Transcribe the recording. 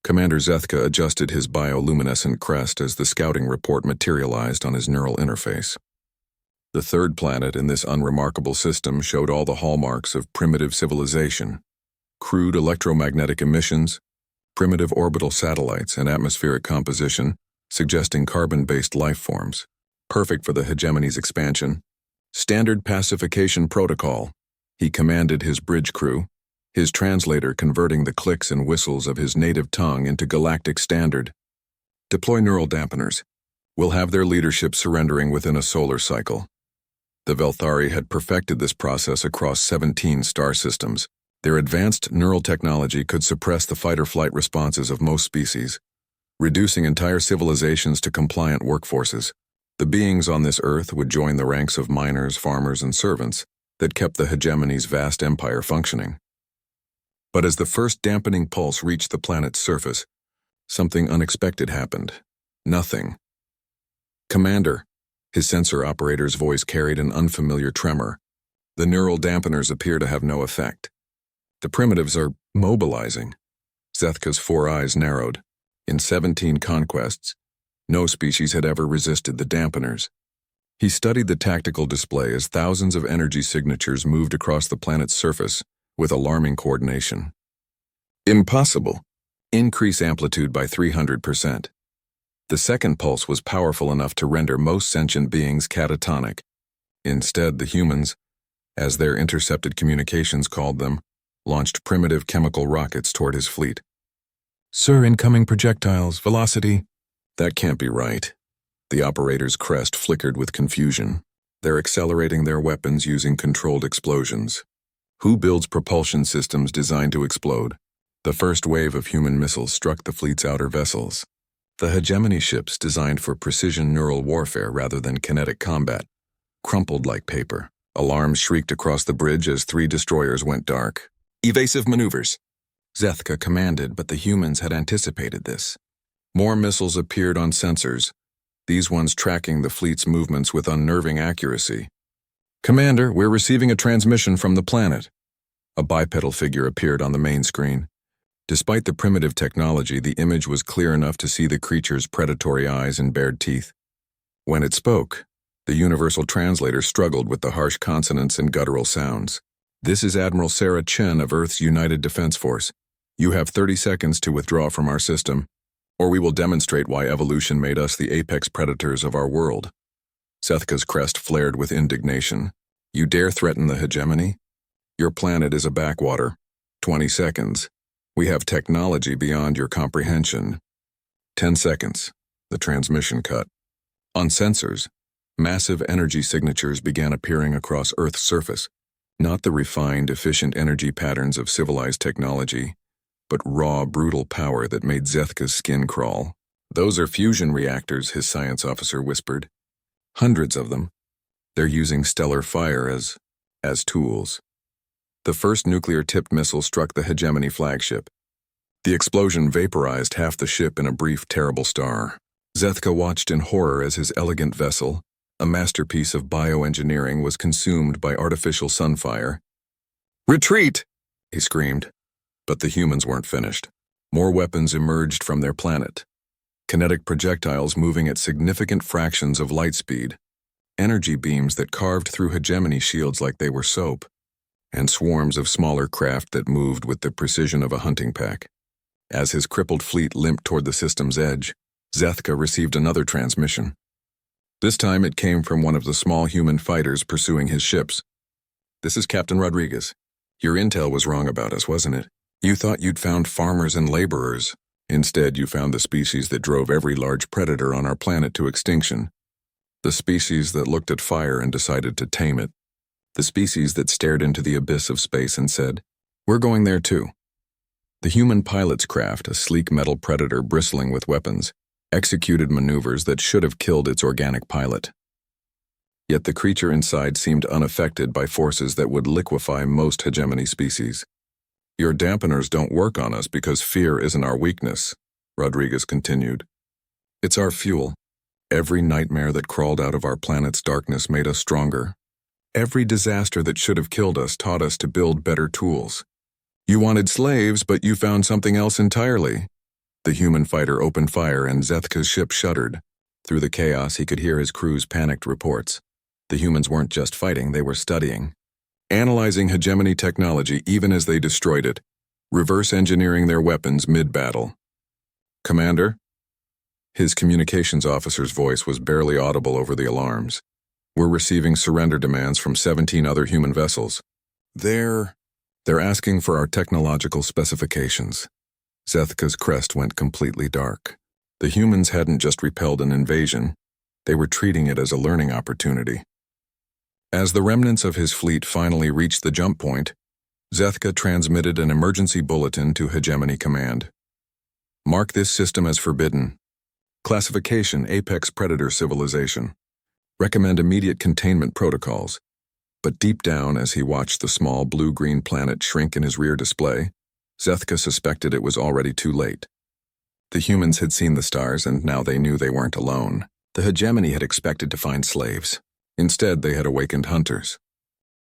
Commander Zethka adjusted his bioluminescent crest as the scouting report materialized on his neural interface. The third planet in this unremarkable system showed all the hallmarks of primitive civilization: crude electromagnetic emissions, primitive orbital satellites, and atmospheric composition suggesting carbon-based life forms, perfect for the hegemony's expansion. Standard pacification protocol, he commanded his bridge crew, his translator converting the clicks and whistles of his native tongue into galactic standard. Deploy neural dampeners. We'll have their leadership surrendering within a solar cycle. The Velthari had perfected this process across 17 star systems. Their advanced neural technology could suppress the fight-or-flight responses of most species, reducing entire civilizations to compliant workforces. The beings on this Earth would join the ranks of miners, farmers, and servants that kept the hegemony's vast empire functioning. But as the first dampening pulse reached the planet's surface, something unexpected happened. Nothing. Commander, his sensor operator's voice carried an unfamiliar tremor. The neural dampeners appear to have no effect. The primitives are mobilizing. Zethka's 4 eyes narrowed. In 17 conquests, no species had ever resisted the dampeners. He studied the tactical display as thousands of energy signatures moved across the planet's surface with alarming coordination. Impossible. Increase amplitude by 300%. The second pulse was powerful enough to render most sentient beings catatonic. Instead, the humans, as their intercepted communications called them, launched primitive chemical rockets toward his fleet. Sir, incoming projectiles, velocity. That can't be right. The operator's crest flickered with confusion. They're accelerating their weapons using controlled explosions. Who builds propulsion systems designed to explode? The first wave of human missiles struck the fleet's outer vessels. The hegemony ships, designed for precision neural warfare rather than kinetic combat, crumpled like paper. Alarms shrieked across the bridge as 3 destroyers went dark. Evasive maneuvers, Zethka commanded, but the humans had anticipated this. More missiles appeared on sensors, these ones tracking the fleet's movements with unnerving accuracy. Commander, we're receiving a transmission from the planet. A bipedal figure appeared on the main screen. Despite the primitive technology, the image was clear enough to see the creature's predatory eyes and bared teeth. When it spoke, the universal translator struggled with the harsh consonants and guttural sounds. This is Admiral Sarah Chen of Earth's United Defense Force. You have 30 seconds to withdraw from our system, or we will demonstrate why evolution made us the apex predators of our world. Zethka's crest flared with indignation. You dare threaten the hegemony? Your planet is a backwater. 20 seconds. We have technology beyond your comprehension. 10 seconds. The transmission cut. On sensors, massive energy signatures began appearing across Earth's surface. Not the refined, efficient energy patterns of civilized technology, but raw, brutal power that made Zethka's skin crawl. Those are fusion reactors, his science officer whispered. Hundreds of them. They're using stellar fire as tools. The first nuclear-tipped missile struck the hegemony flagship. The explosion vaporized half the ship in a brief, terrible star. Zethka watched in horror as his elegant vessel, a masterpiece of bioengineering, was consumed by artificial sunfire. Retreat! He screamed. But the humans weren't finished. More weapons emerged from their planet. Kinetic projectiles moving at significant fractions of light speed. Energy beams that carved through hegemony shields like they were soap. And swarms of smaller craft that moved with the precision of a hunting pack. As his crippled fleet limped toward the system's edge, Zethka received another transmission. This time it came from one of the small human fighters pursuing his ships. This is Captain Rodriguez. Your intel was wrong about us, wasn't it? You thought you'd found farmers and laborers. Instead, you found the species that drove every large predator on our planet to extinction. The species that looked at fire and decided to tame it. The species that stared into the abyss of space and said, "We're going there too." The human pilot's craft, a sleek metal predator bristling with weapons, executed maneuvers that should have killed its organic pilot. Yet the creature inside seemed unaffected by forces that would liquefy most hegemony species. Your dampeners don't work on us because fear isn't our weakness, Rodriguez continued. It's our fuel. Every nightmare that crawled out of our planet's darkness made us stronger. Every disaster that should have killed us taught us to build better tools. You wanted slaves, but you found something else entirely. The human fighter opened fire and Zethka's ship shuddered. Through the chaos, he could hear his crew's panicked reports. The humans weren't just fighting, they were studying. Analyzing hegemony technology even as they destroyed it. Reverse engineering their weapons mid-battle. "Commander?" His communications officer's voice was barely audible over the alarms. "We're receiving surrender demands from 17 other human vessels. They're asking for our technological specifications." Zethka's crest went completely dark. The humans hadn't just repelled an invasion, they were treating it as a learning opportunity. As the remnants of his fleet finally reached the jump point, Zethka transmitted an emergency bulletin to Hegemony Command. "Mark this system as forbidden. Classification: Apex Predator Civilization. Recommend immediate containment protocols." But deep down, as he watched the small blue-green planet shrink in his rear display, Zethka suspected it was already too late. The humans had seen the stars, and now they knew they weren't alone. The hegemony had expected to find slaves. Instead, they had awakened hunters.